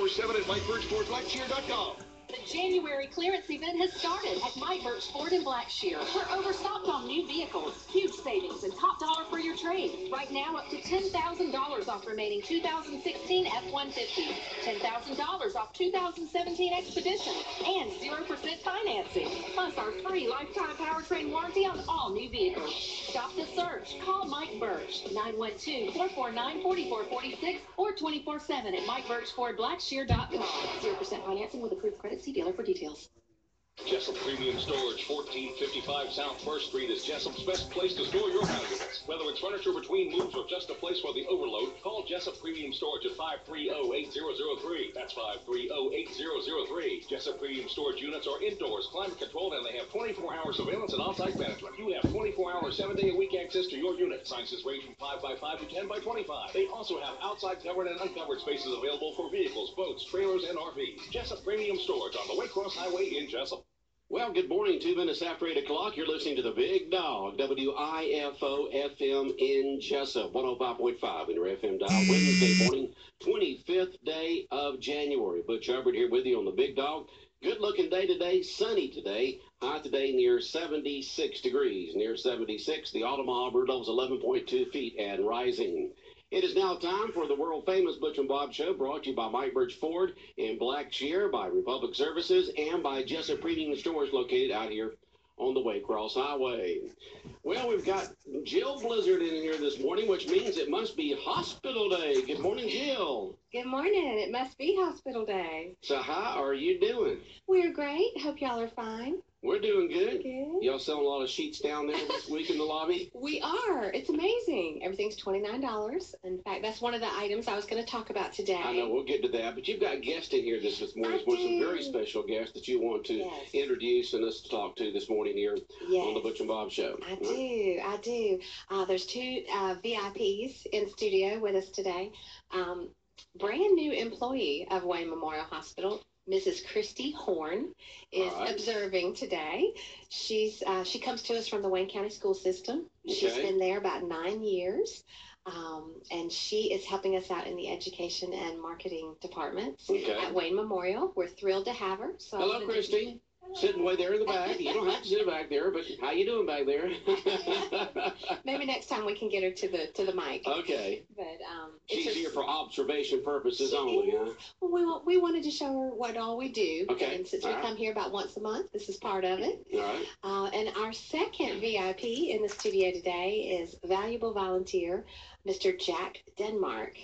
24/7 at MikeBirchFordBlackshear.com. The January clearance event has started at Mike Birch Ford in Blackshear. We're overstocked on new vehicles, huge savings, and top dollar for your trade. Right now, up to $10,000 off remaining 2016 F-150, $10,000 off 2017 Expedition, and 0% financing. Plus our free lifetime powertrain warranty on all new vehicles. Stop the search. Call Mike Birch, 912-449-4446 or 24/7 at MikeBirchFordBlackshear.com. 0% financing with approved credit. See dealer for details. Jessup Premium Storage, 1455 South First Street is Jessup's best place to store your valuables. Whether it's furniture between moves or just a place for the overload, call Jessup Premium Storage at 530-8003. That's 530-8003. Jessup Premium Storage units are indoors, climate controlled, and they have 24-hour surveillance and on-site management. You have 24-hour, 7-day-a-week access to your unit. Sizes range from 5x5 to 10x25. They also have outside covered and uncovered spaces available for vehicles, boats, trailers, and RVs. Jessup Premium Storage on the Waycross Highway in Jessup. Well, good morning. 2 minutes after 8 o'clock, you're listening to the Big Dog, WIFO FM in Jessup, 105.5 in your FM dial. Wednesday morning, 25th day of January. Butch Hubbard here with you on the Big Dog. Good-looking day today, sunny today. High today near 76 degrees, near 76. The automobiler levels 11.2 feet and rising. It is now time for the world-famous Butch and Bob Show, brought to you by Mike Birch Ford in Blackshear, by Republic Services, and by Jessup Premium Stores located out here on the Waycross Highway. Well, we've got Jill Blizzard in here this morning, which means it must be hospital day. Good morning, Jill. Good morning. It must be hospital day. So how are you doing? We're great. Hope y'all are fine. We're doing good. Good. Y'all selling a lot of sheets down there this week in the lobby? We are. It's amazing. Everything's $29. In fact, that's one of the items I was going to talk about today. I know. We'll get to that. But you've got guests in here this morning. Some very special guests that you want to introduce and us to talk to this morning here on the Butch and Bob Show. I do. There's two VIPs in studio with us today. Brand new employee of Wayne Memorial Hospital, Mrs. Christy Horn, is observing today. She comes to us from the Wayne County School System. She's been there about 9 years, and she is helping us out in the education and marketing departments at Wayne Memorial. We're thrilled to have her. So hello, Christy. Sitting way there in the back. You don't have to sit back there, but how you doing back there? Maybe next time we can get her to the mic. Okay. But she's here for observation purposes only, huh? Well, we wanted to show her what all we do. Okay. And since we come here about once a month, this is part of it. All right. And our second VIP in the studio today is valuable volunteer, Mr. Jack Denmark.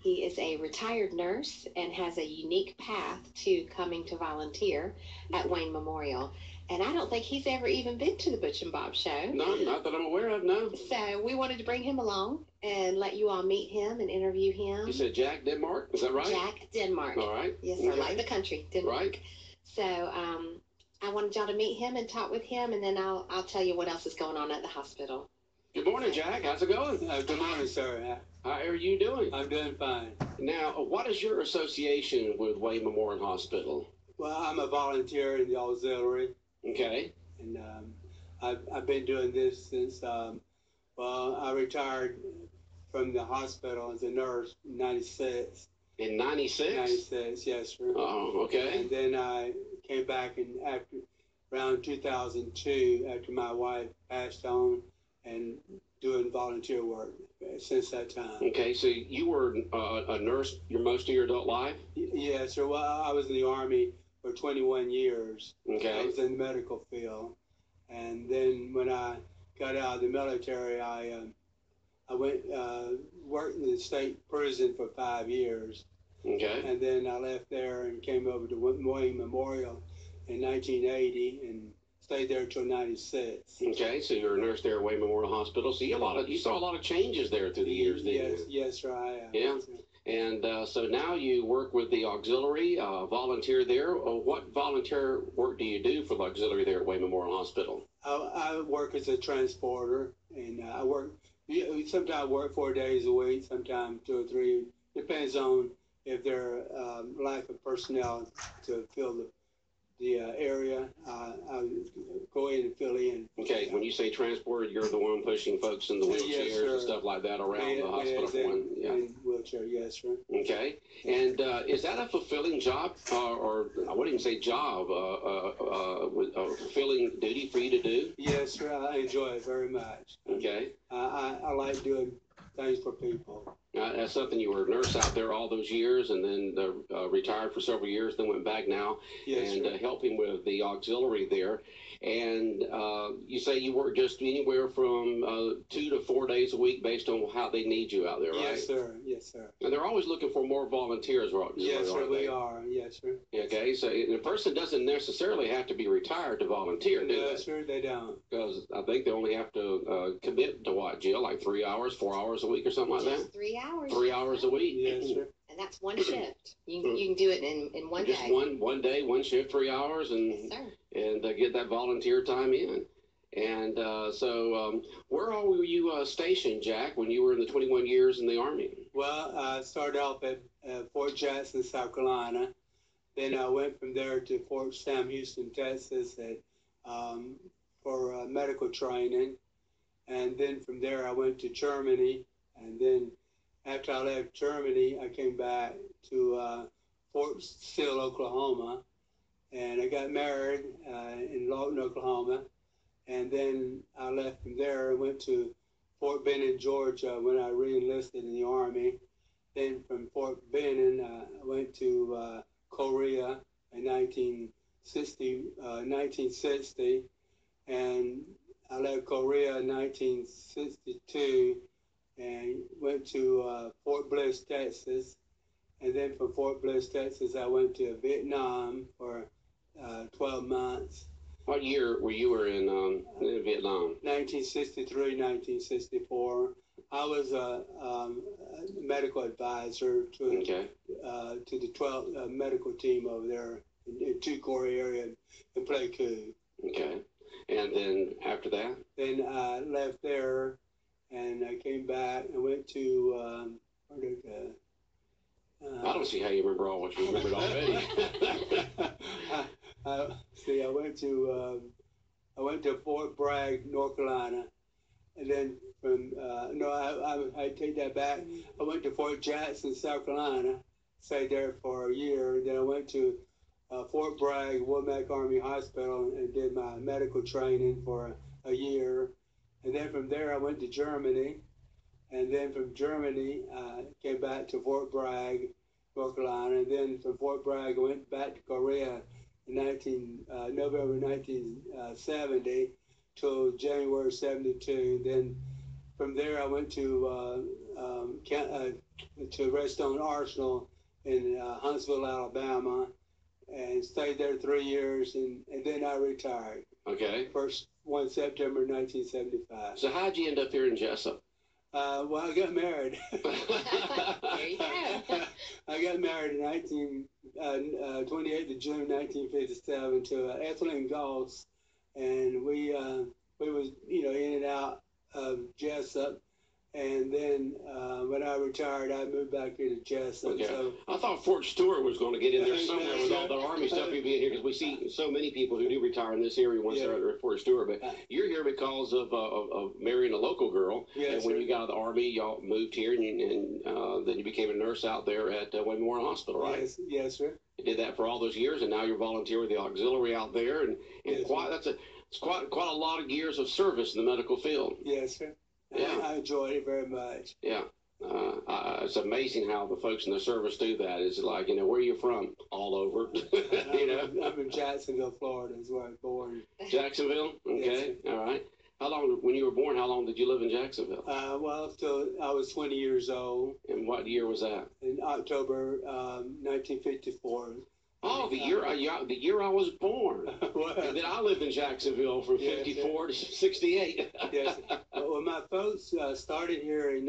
He is a retired nurse and has a unique path to coming to volunteer at Wayne Memorial. And I don't think he's ever even been to the Butch and Bob Show. No, not that I'm aware of, no. So we wanted to bring him along and let you all meet him and interview him. You said Jack Denmark? Is that right? Jack Denmark. All right. Yes, sir. Like the country, Denmark. Right. So I wanted y'all to meet him and talk with him, and then I'll tell you what else is going on at the hospital. Good morning, Jack. How's it going? Good morning, sir. How are you doing? I'm doing fine. Now, what is your association with Wayne Memorial Hospital? Well, I'm a volunteer in the auxiliary. Okay. And I've been doing this since, I retired from the hospital as a nurse in 96. In 96? 96, yes, sir. Oh, okay. And then I came back around 2002 after my wife passed on and doing volunteer work since that time. Okay, so you were a nurse most of your adult life? Yes, sir. Well, I was in the Army for 21 years. Okay. I was in the medical field. And then when I got out of the military, I went worked in the state prison for 5 years. Okay. And then I left there and came over to Wayne Memorial in 1980 and stayed there until 96. Okay, so you're a nurse there at Wayne Memorial Hospital. So you saw a lot of changes there through the years, didn't you? Yes, sir, I have. Yeah. And so now you work with the auxiliary, volunteer there. What volunteer work do you do for the auxiliary there at Wayne Memorial Hospital? I work as a transporter, and I work. Sometimes I work 4 days a week, sometimes 2 or 3. Depends on if there lack of personnel to fill the area, I go in and fill in. Okay, when you say transport, you're the one pushing folks in the wheelchairs Yes, and stuff like that around the hospital for one. Yeah. In wheelchair, yes, sir. Okay, and is that a fulfilling job, or I wouldn't even say job, with a fulfilling duty for you to do? Yes, sir. I enjoy it very much. Okay. I like doing things for people. That's something. You were a nurse out there all those years, and then retired for several years, then went back now, Yes, and sir. helping with the auxiliary there. And you say you work just anywhere from 2 to 4 days a week based on how they need you out there, right? Yes, sir. Yes, sir. And they're always looking for more volunteers, right? Yes, sir. We are. Yes, sir. Okay, so the person doesn't necessarily have to be retired to volunteer, do No, they? sir, they don't. Because I think they only have to commit to what, Jill, like 3 hours, 4 hours a week or something like that? Just 3 hours. 3 hours a week? Yes, sir. And that's one shift. You can do it in one Just day. one day, one shift, 3 hours, and Yes, sir. get that volunteer time in. And so where all were you stationed, Jack, when you were in the 21 years in the Army? Well, I started off at Fort Jackson, South Carolina. Then I went from there to Fort Sam Houston, Texas, for medical training. And then from there, I went to Germany. And then after I left Germany, I came back to Fort Sill, Oklahoma. And I got married in Lawton, Oklahoma. And then I left from there and went to Fort Benning, Georgia, when I re-enlisted in the Army. Then from Fort Benning, I went to Korea in 1960, and I left Korea in 1962 and went to Fort Bliss, Texas. And then from Fort Bliss, Texas, I went to Vietnam for 12 months. What year were you in Vietnam? 1963, 1964. I was a medical advisor to the 12th medical team over there in Two-Corps area in Pleiku. Okay. And then after that? Then I left there and I came back and went to, I don't see how you remember all what you remembered already. See, I went to Fort Bragg, North Carolina, and then from I take that back. I went to Fort Jackson, South Carolina, stayed there for a year. Then I went to Fort Bragg, Womack Army Hospital, and did my medical training for a year. And then from there, I went to Germany, and then from Germany, I came back to Fort Bragg, North Carolina, and then from Fort Bragg, I went back to Korea in November 1970 till January 72. Then from there, I went to Redstone Arsenal in Huntsville, Alabama, and stayed there 3 years, and then I retired. Okay. First 1 September 1975. So how'd you end up here in Jessup? Well, I got married. There you go. I got married in 28th of June 1957 to Ethelyn Goss, and we was in and out of Jessup. And then when I retired, I moved back here to Jessup. Okay. So, I thought Fort Stewart was going to get in there somewhere with all the Army stuff being here, because we see so many people who do retire in this area once they're at Fort Stewart. But you're here because of marrying a local girl. Yes, and when sir. you got out of the Army, y'all moved here, and then you became a nurse out there at Wayne Memorial Hospital, right? Yes, sir. You did that for all those years, and now you're volunteer with the auxiliary out there, and Yes, it's quite a lot of years of service in the medical field. Yes, sir. Yeah. I enjoyed it very much. Yeah. It's amazing how the folks in the service do that. It's like, where are you from? All over. I'm in Jacksonville, Florida, is where I was born. Jacksonville? Okay. Yes, all right. When you were born, how long did you live in Jacksonville? Well, till I was 20 years old. And what year was that? In October 1954. Oh, the year I was born. Well, And then I lived in Jacksonville from 54 to 68. yes. Well, my folks started here in,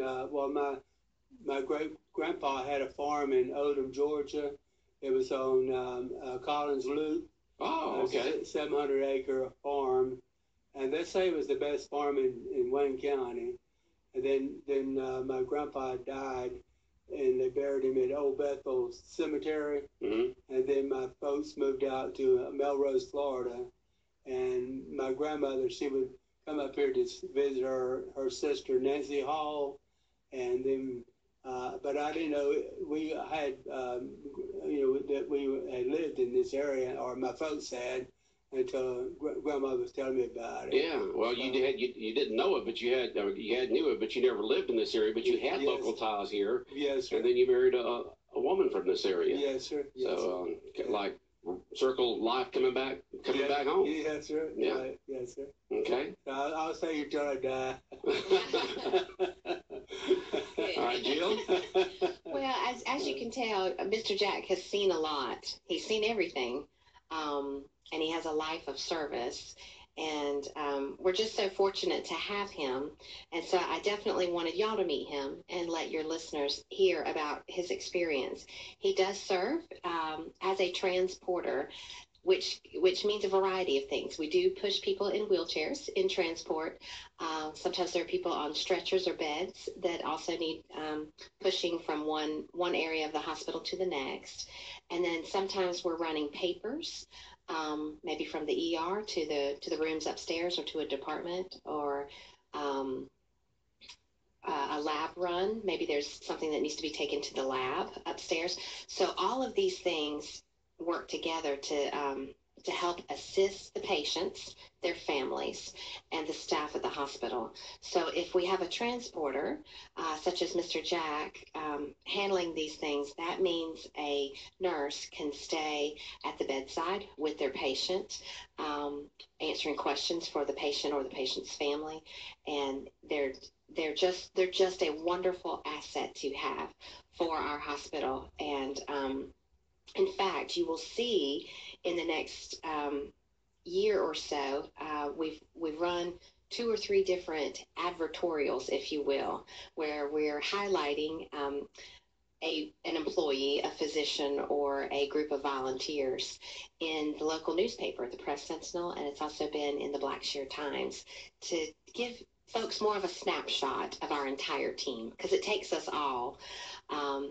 my great-grandpa had a farm in Odom, Georgia. It was on Collins Loop. Oh, okay. 700-acre farm. And they say it was the best farm in Wayne County. And then my grandpa died and they buried him at Old Bethel Cemetery. Mhm. And then my folks moved out to Melrose, Florida. And my grandmother, she would come up here to visit her sister, Nancy Hall. And then, but I didn't know we had, that we had lived in this area, or my folks had, until Grandma was telling me about it. Yeah, well, you didn't know it, but you knew it, but you never lived in this area, but you had Yes. local ties here. Yes, sir. And then you married a woman from this area. Yes, sir. Yes, So, sir. like, circle life coming back home. Yes, sir. Yeah. Right. Yes, sir. Okay. I'll say you till I die. All right, Jill. Well, as you can tell, Mr. Jack has seen a lot. He's seen everything, and he has a life of service. And we're just so fortunate to have him. And so I definitely wanted y'all to meet him and let your listeners hear about his experience. He does serve as a transporter, which means a variety of things. We do push people in wheelchairs in transport. Sometimes there are people on stretchers or beds that also need pushing from one area of the hospital to the next. And then sometimes we're running papers, maybe from the ER to the rooms upstairs or to a department, or a lab run. Maybe there's something that needs to be taken to the lab upstairs. So all of these things work together to help assist the patients, their families, and the staff at the hospital. So if we have a transporter, such as Mr. Jack, handling these things, that means a nurse can stay at the bedside with their patient, answering questions for the patient or the patient's family, and they're just a wonderful asset to have for our hospital. And in fact, you will see in the next year or so, we've run 2 or 3 different advertorials, if you will, where we're highlighting an employee, a physician, or a group of volunteers in the local newspaper, the Press Sentinel, and it's also been in the Blackshear Times, to give folks more of a snapshot of our entire team, because it takes us all.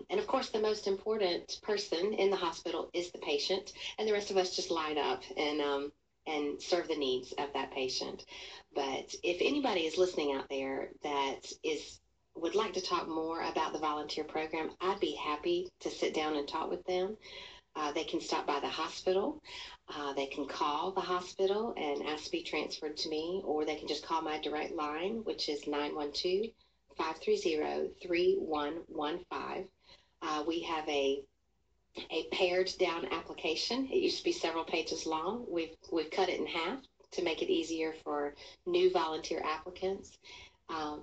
And of course, the most important person in the hospital is the patient, and the rest of us just line up and serve the needs of that patient. But if anybody is listening out there that would like to talk more about the volunteer program, I'd be happy to sit down and talk with them. They can stop by the hospital. They can call the hospital and ask to be transferred to me, or they can just call my direct line, which is 912-530-3115. We have a pared down application. It used to be several pages long. We've cut it in half to make it easier for new volunteer applicants.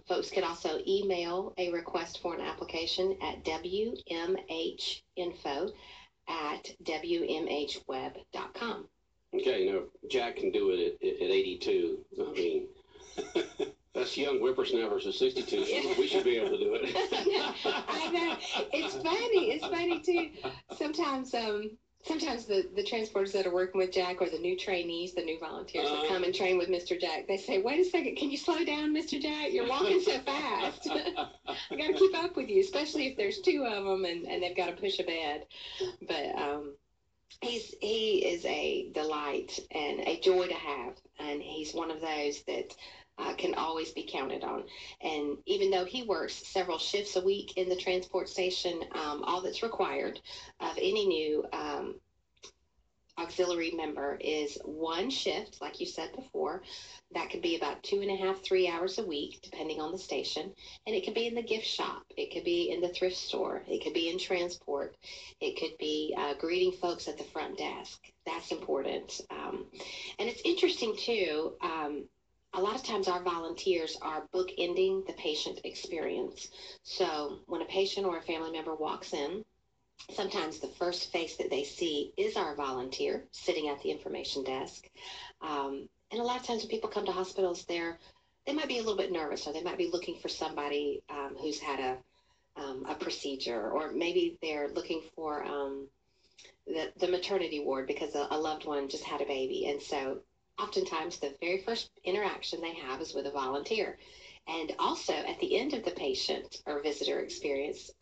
Folks could also email a request for an application at wmhinfo@wmhweb.com. Okay, now Jack can do it at 82. I mean, that's young whippersnappers at 62. So we should be able to do it. I know. It's funny too. Sometimes the transporters that are working with Jack, or the new trainees, the new volunteers that come and train with Mr. Jack, they say, "Wait a second, can you slow down, Mr. Jack? You're walking so fast. I got to keep up with you, especially if there's 2 of them and they've got to push a bed." But he is a delight and a joy to have, and he's one of those that can always be counted on. And even though he works several shifts a week in the transport station, all that's required of any new auxiliary member is 1 shift, like you said before. That could be about 2.5, 3 hours a week, depending on the station. And it could be in the gift shop. It could be in the thrift store. It could be in transport. It could be greeting folks at the front desk. That's important. And it's interesting, too. A lot of times our volunteers are bookending the patient experience. So when a patient or a family member walks in, sometimes the first face that they see is our volunteer sitting at the information desk. And a lot of times when people come to hospitals, they might be a little bit nervous, or they might be looking for somebody who's had a procedure, or maybe they're looking for the maternity ward because a loved one just had a baby. And so oftentimes the very first interaction they have is with a volunteer. And also at the end of the patient or visitor experience,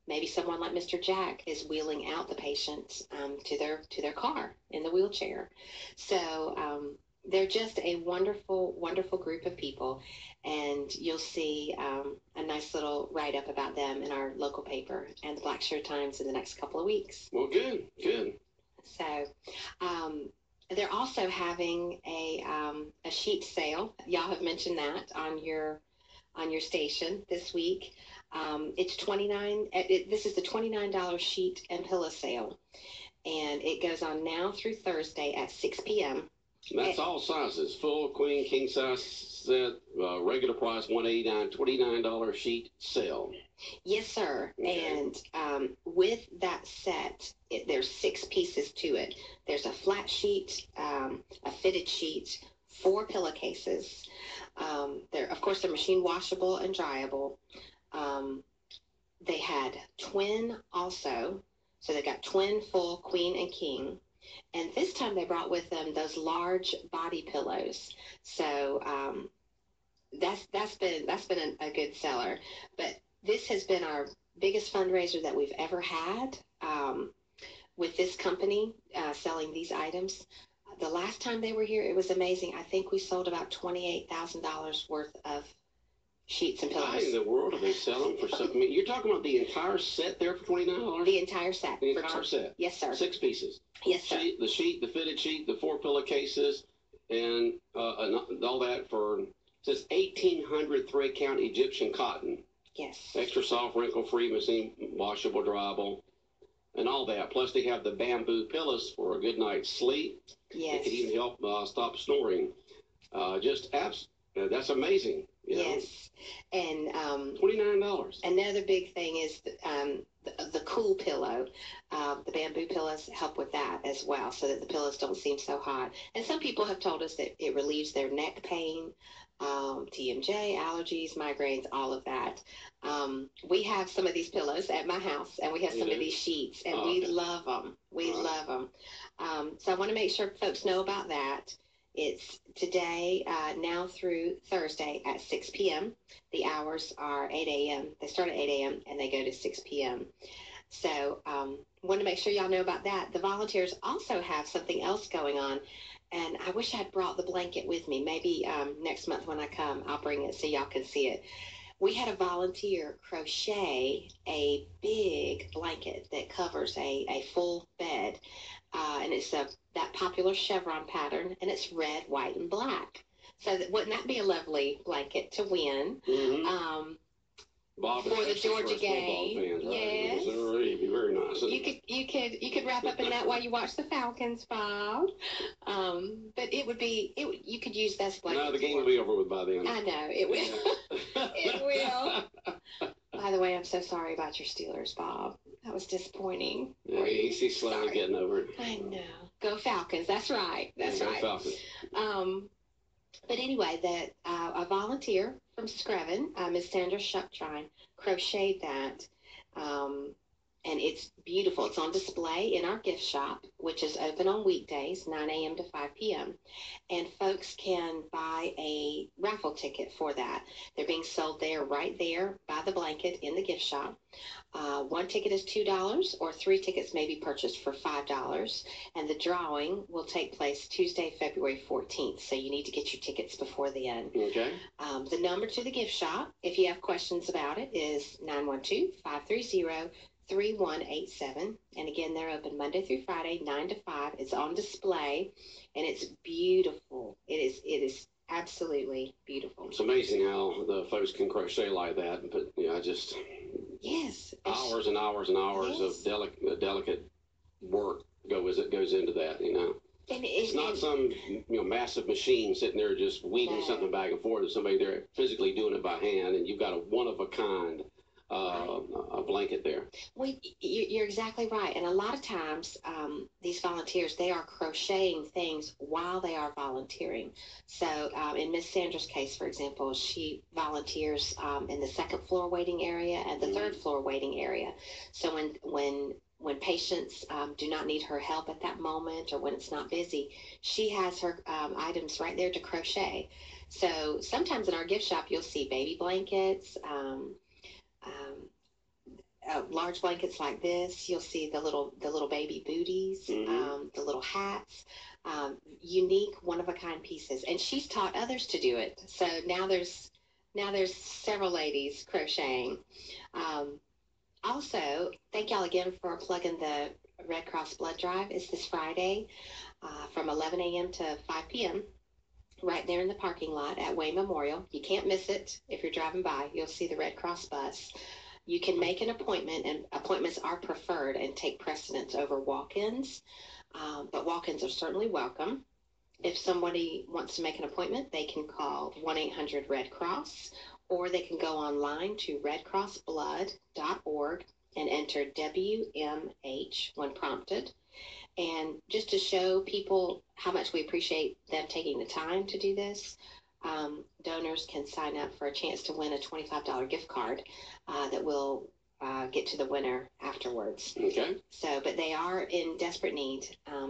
maybe someone like Mr. Jack is wheeling out the patient to their car in the wheelchair. So they're just a wonderful, wonderful group of people, and you'll see a nice little write-up about them in our local paper and the Blackshear Times in the next couple of weeks. Well, good, good. So they're also having a sheet sale. Y'all have mentioned that on your station this week. It's this is the $29 sheet and pillow sale, and it goes on now through Thursday at 6 p.m. That's all sizes: full, queen, king size set, regular price $189, $29 sheet sale. Yes, sir. Okay. And with that set, there's 6 pieces to it. There's a flat sheet, a fitted sheet, 4 pillowcases. Of course, they're machine washable and dryable. They had twin also, so they got twin, full, queen, and king. And this time they brought with them those large body pillows. So that's been a good seller. But this has been our biggest fundraiser that we've ever had with this company selling these items. The last time they were here, it was amazing. I think we sold about $28,000 worth of sheets and pillows. Why in the world are they selling for something? I mean, you're talking about the entire set there for $29? The entire set. The entire set? Yes, sir. 6 pieces? Yes, sir. The sheet, the fitted sheet, the 4 pillowcases, and all that for, it says 1,800 thread count Egyptian cotton. Yes. Extra soft, wrinkle-free, machine washable, dryable, and all that. Plus, they have the bamboo pillows for a good night's sleep. Yes. It can even help stop snoring. That's amazing. You know? Yes. And $29. another big thing is the cool pillow. The bamboo pillows help with that as well, so that the pillows don't seem so hot. And some people have told us that it relieves their neck pain, TMJ, allergies, migraines, all of that. We have some of these pillows at my house, and we have some of these sheets, and we love them. We love them. So I want to make sure folks know about that. It's today, now through Thursday at 6 p.m. The hours are 8 a.m. They start at 8 a.m. and they go to 6 p.m. So want to make sure y'all know about that. The volunteers also have something else going on, and I wish I'd brought the blanket with me. Maybe next month when I come, I'll bring it so y'all can see it. We had a volunteer crochet a big blanket that covers a full bed, and it's that popular chevron pattern, and it's red, white, and black. So wouldn't that be a lovely blanket to win? Mm-hmm. Bob, for the Georgia game? Fans, right? Yes. It'd be very nice. You could wrap up in that while you watch the Falcons, Bob. But you could use that blanket. No, the game will be over with by then. I know it will. It will. By the way, I'm so sorry about your Steelers, Bob. That was disappointing. Yeah, he's slowly getting over it. I know. Go Falcons. That's right. That's right. Go Falcons. But anyway, a volunteer from Screven, Miss Sandra Shuckshine, crocheted that. And it's beautiful. It's on display in our gift shop, which is open on weekdays, 9 a.m. to 5 p.m. And folks can buy a raffle ticket for that. They're being sold right there by the blanket in the gift shop. 1 ticket is $2, or 3 tickets may be purchased for $5. And the drawing will take place Tuesday, February 14th. So you need to get your tickets before then. Okay. The number to the gift shop, if you have questions about it, is 912-530-3187. And again, they're open Monday through Friday, 9 to 5. It's on display, and it's beautiful. It is absolutely beautiful. It's amazing how the folks can crochet like that, but just hours and hours and hours of delicate work goes into that. And it's not some massive machine sitting there just weaving something back and forth. There's somebody there physically doing it by hand, and you've got a one of a kind a blanket there. Well, you're exactly right. And a lot of times, these volunteers, they are crocheting things while they are volunteering. So in Miss Sandra's case, for example, she volunteers in the 2nd floor waiting area and the 3rd floor waiting area. So when patients do not need her help at that moment, or when it's not busy, she has her items right there to crochet. So sometimes in our gift shop, you'll see baby blankets, large blankets like this. You'll see the little baby booties, the little hats, unique, one of a kind pieces. And she's taught others to do it. So now there's several ladies crocheting. Also, thank y'all again for plugging the Red Cross blood drive. It's this Friday from 11 a.m. to 5 p.m. right there in the parking lot at Wayne Memorial. You can't miss it. If you're driving by, you'll see the Red Cross bus. You can make an appointment, and appointments are preferred and take precedence over walk-ins, but walk-ins are certainly welcome. If somebody wants to make an appointment, they can call 1-800-RED-CROSS, or they can go online to redcrossblood.org and enter WMH when prompted. And just to show people how much we appreciate them taking the time to do this, donors can sign up for a chance to win a $25 gift card that will get to the winner afterwards. Okay. So, but they are in desperate need.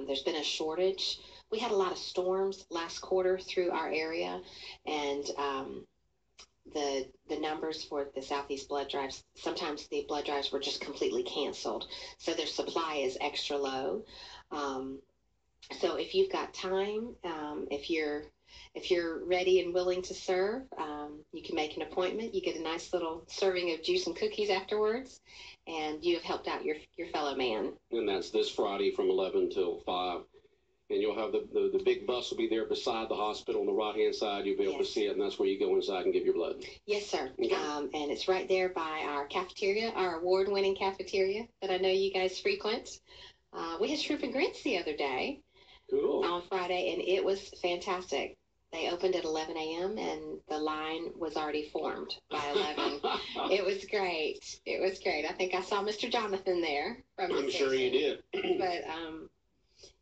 There's been a shortage. We had a lot of storms last quarter through our area, and the numbers for the Southeast blood drives, sometimes the blood drives were just completely canceled. So their supply is extra low. So if you've got time, if you're ready and willing to serve, you can make an appointment. You get a nice little serving of juice and cookies afterwards, and you have helped out your fellow man. And that's this Friday from 11 till 5. And you'll have the big bus will be there beside the hospital on the right-hand side. You'll be able to see it, and that's where you go inside and give your blood. Yes, sir. Okay. And it's right there by our cafeteria, our award-winning cafeteria that I know you guys frequent. We had shrimp and grits the other day. Cool. On Friday, and it was fantastic. They opened at 11 a.m. and the line was already formed by 11. It was great. It was great. I think I saw Mr. Jonathan there from the I'm sure you did. But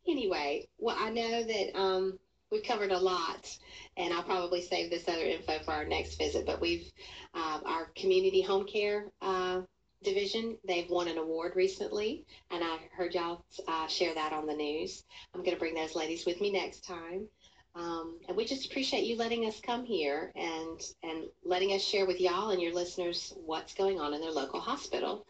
anyway, well, I know that we've covered a lot, and I'll probably save this other info for our next visit. But we've our community home care division, they've won an award recently, and I heard y'all share that on the news. I'm going to bring those ladies with me next time. And we just appreciate you letting us come here and letting us share with y'all and your listeners what's going on in their local hospital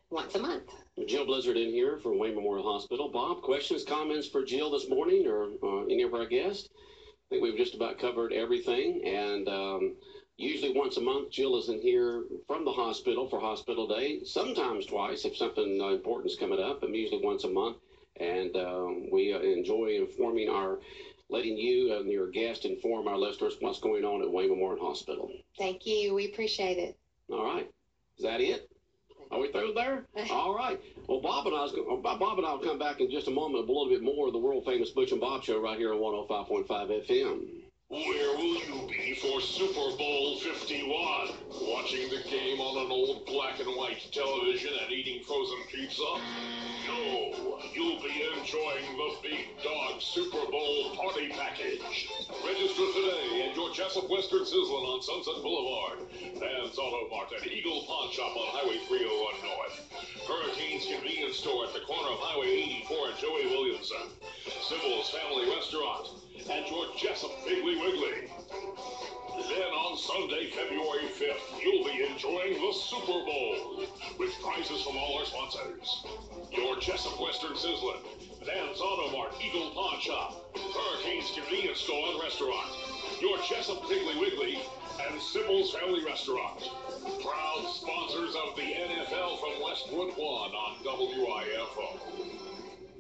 once a month. Jill Blizzard in here from Wayne Memorial Hospital. Bob, questions, comments for Jill this morning or any of our guests? I think we've just about covered everything, and usually once a month, Jill is in here from the hospital for hospital day, sometimes twice if something important is coming up, but usually once a month. And we enjoy letting you and your guests inform our listeners what's going on at Wayne Memorial Hospital. Thank you. We appreciate it. All right. Is that it? Are we through there? All right. Well, Bob and I will come back in just a moment with a little bit more of the world-famous Butch and Bob show right here on 105.5 FM. Where will you be for Super Bowl 51? Watching the game on an old black and white television and eating frozen pizza? No, you'll be enjoying the Big Dog Super Bowl Party Package. Register today at your Jessup Western Sizzlin on Sunset Boulevard, Dan's Auto Mart and Eagle Pawn Shop on Highway 301 North, Hurricane's Convenience Store at the corner of Highway 84 and Joey Williamson, Sybil's Family Restaurant, and your Jessup Piggly Wiggly. Then on Sunday, February 5th, you'll be enjoying the Super Bowl with prizes from all our sponsors. Your Jessup Western Sizzlin, Dan's Auto Mart, Eagle Pawn Shop, Hurricane's Convenience Store and Restaurant, your Jessup Piggly Wiggly, and Sybil's Family Restaurant. Proud sponsors of the NFL from Westwood One on WIFO.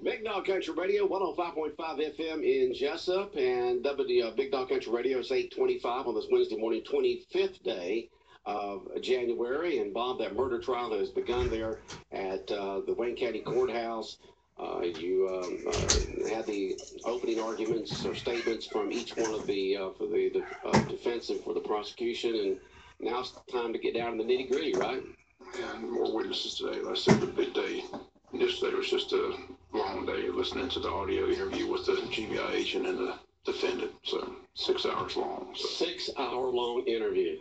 Big Dog Country Radio, 105.5 FM in Jessup, and Big Dog Country Radio is 8:25 on this Wednesday morning, 25th day of January. And Bob, that murder trial has begun there at the Wayne County Courthouse. You had the opening arguments or statements from each one of the for the defense and for the prosecution, and now it's time to get down to the nitty gritty, right? And more witnesses today. Like I said, the big day. Yesterday was just a long day of listening to the audio interview with the GBI agent and the defendant. So 6 hours long. So. 6 hour long interview.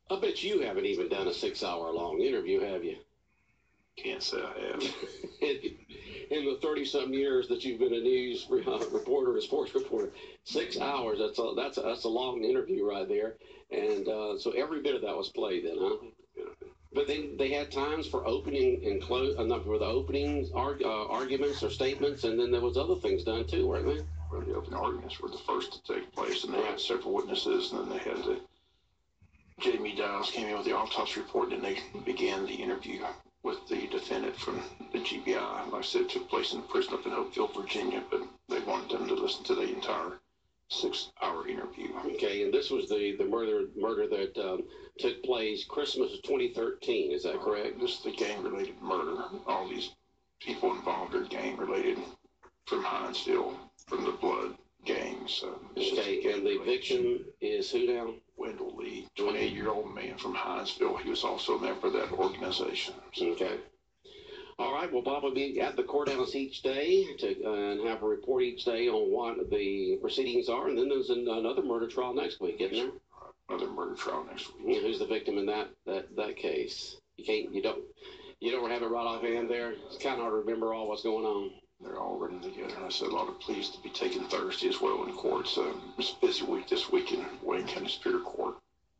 I bet you haven't even done a 6 hour long interview, have you? Can't say I have. In the 30-something years that you've been a news reporter, a sports reporter, 6 hours, that's a long interview right there. And so every bit of that was played then, huh? But they had times for opening and close, not for the openings, arguments or statements, and then there was other things done too, weren't they? Well, the opening arguments were the first to take place, and they had several witnesses, and then they had Jamie Giles came in with the autopsy report, and they began the interview with the defendant from the GBI. Like I said, it took place in prison up in Hopeville, Virginia, but they wanted them to listen to the entire 6-hour interview. Okay, and this was the murder that took place Christmas of 2013. Is that correct? This is the gang-related murder. All these people involved are gang-related from Hinesville, from the Blood gang. So okay, and the victim is who now? Wendell Lee, 28-year-old man from Hinesville. He was also a member of that organization. So. Okay. All right, well, Bob will be at the courthouse each day and have a report each day on what the proceedings are, and then there's another murder trial next week, isn't there? Another murder trial next week. Yeah, who's the victim in that case? You don't have it right offhand there. It's kind of hard to remember all what's going on. They're all running together. And I said a lot of pleas to be taken Thursday as well in court. So it's a busy week this week in Wayne County Superior Court.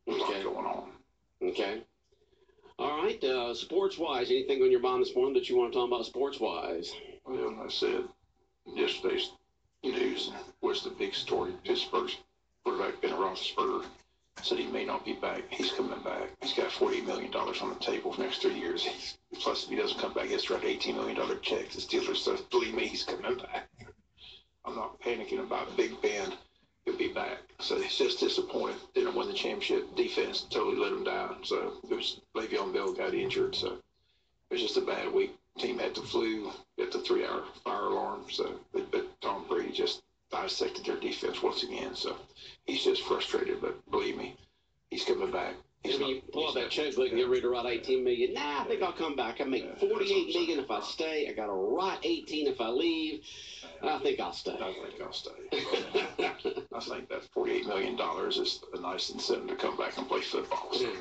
There's a lot going on. Okay. All right. Sports-wise, anything on your mind this morning that you want to talk about sports-wise? Well, I said yesterday's news was the big story. Pittsburgh's quarterback Ben Roethlisberger said he may not be back. He's coming back. He's got $48 million on the table for the next 3 years. Plus, if he doesn't come back, he has to write an $18 million check to Steelers. So believe me, he's coming back. I'm not panicking about Big Ben. He'll be back. So he's just disappointed. They didn't win the championship. Defense totally let him down. So it was Le'Veon Bell got injured. So it was just a bad week. Team had the flu, got the 3-hour fire alarm. So but Tom Brady just dissected their defense once again. So he's just frustrated. But believe me, he's coming back. When you pull out that checkbook and get ready to write $18 million, I think I'll come back. I make $48 million if I stay. I got to write $18 if I leave. I think I'll stay. I think I'll stay. I think that $48 million is a nice incentive to come back and play football. So.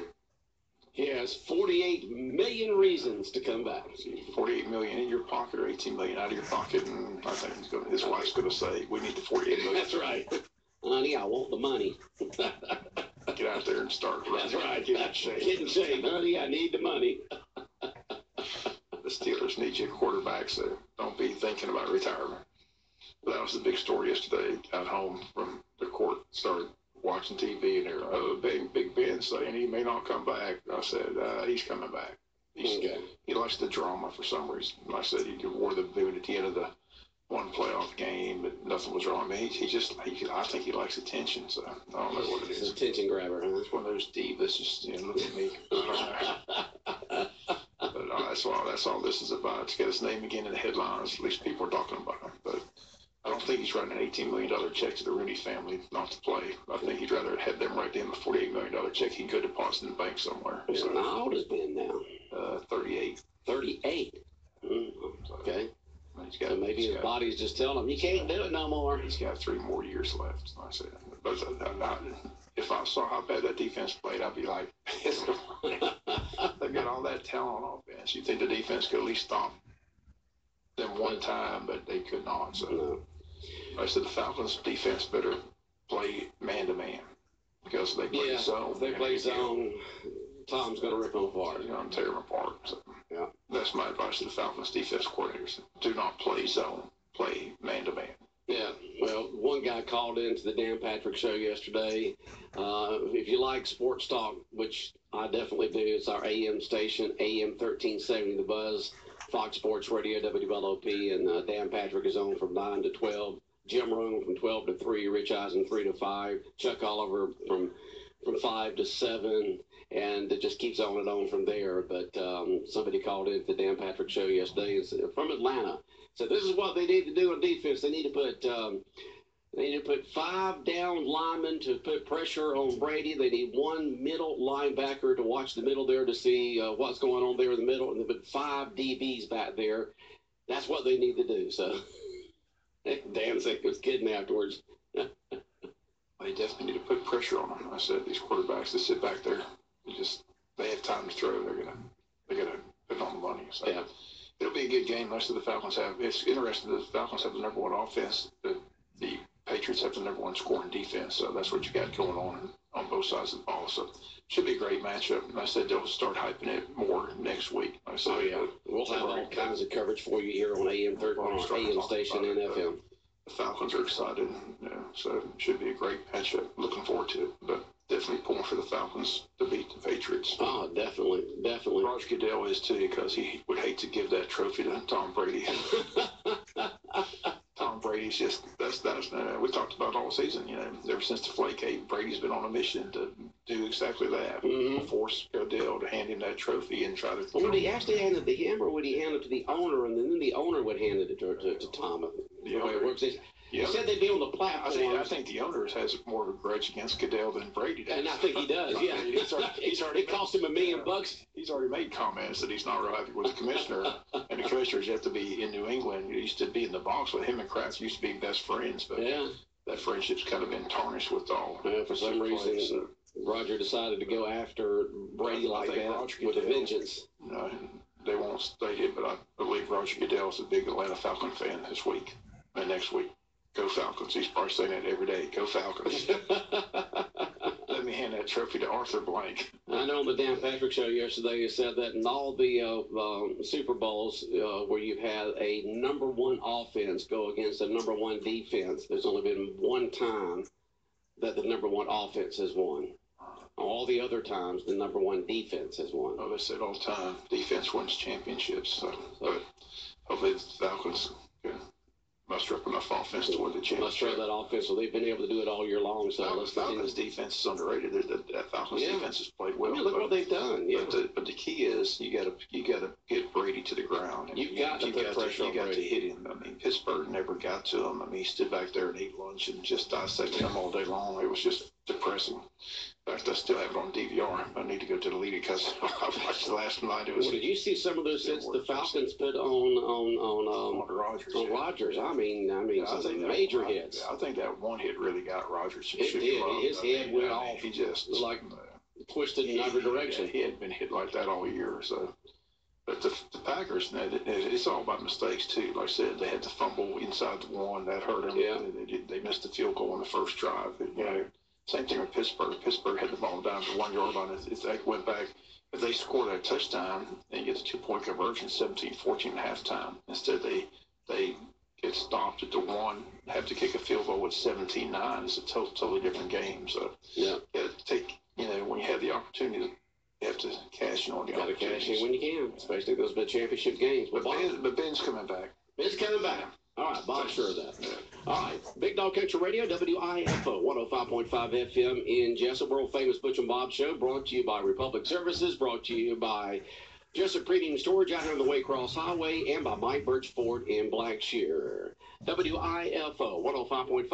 He has 48 million reasons to come back. 48 million in your pocket or 18 million out of your pocket, and I think his wife's going to say, "We need the 48 million." That's right, honey. I want the money. Get out there and start. That's right. Get in shape, honey. I need the money. The Steelers need you a quarterback, so don't be thinking about retirement. But that was the big story yesterday at home from the court. Started watching TV, and they're, Big Ben saying he may not come back. I said, he's coming back. He likes the drama for some reason. I said he wore the boot at the end of the one playoff game, but nothing was wrong. I mean, I think he likes attention, so I don't know what it is. It's an attention grabber, huh? It's one of those divas, just, look at me. But that's all this is about. To get his name again in the headlines, at least people are talking about him. But I don't think he's writing an $18 million check to the Rooney family not to play. I think he'd rather have them write him a $48 million check he could deposit in the bank somewhere. So, how old is Ben now? 38. 38? Okay. So maybe his body's just telling him, you can't do it no more. He's got 3 more years left. I said, but if I saw how bad that defense played, I'd be like, they've got all that talent on offense. You think the defense could at least stop them one time, but they could not. So no. I said the Falcons defense better play man-to-man because they play zone. If they play zone, Tom's going to rip them apart. He's going to tear them apart. So. Yeah. That's my advice to the Falcons defense coordinators. Do not play zone. Play man-to-man. Yeah. Well, one guy called into the Dan Patrick show yesterday. If you like sports talk, which I definitely do, it's our AM station, AM 1370 The Buzz, Fox Sports Radio, WLOP, and Dan Patrick is on from 9 to 12. Jim Room from 12 to 3, Rich Eisen 3 to 5, Chuck Oliver from 5 to 7. And it just keeps on and on from there. But somebody called in at the Dan Patrick show yesterday and said, from Atlanta. So this is what they need to do on defense. They need to put 5 down linemen to put pressure on Brady. They need 1 middle linebacker to watch the middle there to see what's going on there in the middle, and they put 5 DBs back there. That's what they need to do. So Dan said he was kidding afterwards. They definitely need to put pressure on them. I said these quarterbacks that sit back there. They have time to throw. They're gonna put on the money. So yeah. It'll be a good game. Most of the Falcons have. It's interesting. The Falcons have the #1 offense. The Patriots have the number one scoring defense, so that's what you got going on both sides of the ball. So should be a great matchup. And I said they'll start hyping it more next week. I said, Oh yeah, we'll have all kinds of coverage for you here on AM AM station and FM. The Falcons are excited, so it should be a great matchup. Looking forward to it, but definitely pulling for the Falcons to beat the Patriots. Oh, definitely. Roger Goodell is too, because he would hate to give that trophy to Tom Brady. Tom Brady's just that's we talked about all season. Ever since the Flakegate, Brady's been on a mission to do exactly that. Mm-hmm. Force Goodell to hand him that trophy and try to. Well, would he actually hand it to him, or would he hand it to the owner, and then the owner would hand it to Tom? The way it works is. Yeah. He said they'd be on the platform. I think the owner has more of a grudge against Goodell than Brady does. And I think he does, yeah. It cost him $1 million. He's already made comments that he's not real happy with the commissioner. And the commissioners have to be in New England. He used to be in the box with him, and Kraft used to be best friends. But that friendship's kind of been tarnished with all. Yeah, for some reason, Roger decided to go after Brady like that with a vengeance. No, they won't state it, but I believe Roger Goodell is a big Atlanta Falcon fan this week and next week. Go Falcons. He's probably saying that every day. Go Falcons. Let me hand that trophy to Arthur Blank. I know on the Dan Patrick Show yesterday you said that in all the Super Bowls where you've had a number one offense go against a number one defense, there's only been one time that the number one offense has won. All the other times, the number one defense has won. Oh, they say it all the time. Defense wins championships. But hopefully the Falcons can muster up enough offense to win the championship. Muster up that offense. So they've been able to do it all year long. So Falcons defense is underrated. That Falcons defense has played well. I mean, look what they've done. Yeah. But the key is you gotta get Brady to the ground. You got to put pressure on Brady. To hit him. I mean, Pittsburgh never got to him. I mean, he stood back there and ate lunch and just dissected him all day long. It was just depressing. In fact, I still have it on DVR. I need to go to the league because I watched the last night. It was. Well, did you see some of those hits the Falcons put on Rodgers? On Rodgers, I mean, some major hits. I think that one hit really got Rodgers. It did. His head went off. He just like twisted in every direction. He hadn't been hit like that all year. So, but the Packers, it's all about mistakes too. Like I said, they had to fumble inside the one that hurt them. Yeah. They missed the field goal on the first drive. Same thing with Pittsburgh. Pittsburgh had the ball down to the 1 yard line. If they went back, if they scored that touchdown and get the 2-point conversion, 17-14 at halftime. Instead, they get stopped at the one, have to kick a field goal with 17-9. It's a totally different game. So you got to take, when you have the opportunity, you have to cash in on the opportunities. Got to cash in when you can, especially those big championship games. But Ben's coming back. Ben's coming back. All right, Bob's sure of that. All right, Big Dog Country Radio, WIFO, 105.5 FM in Jessup, world famous Butch and Bob Show, brought to you by Republic Services, brought to you by Jessup Premium Storage out here on the Waycross Highway, and by Mike Birch Ford in Blackshear. WIFO, 105.5.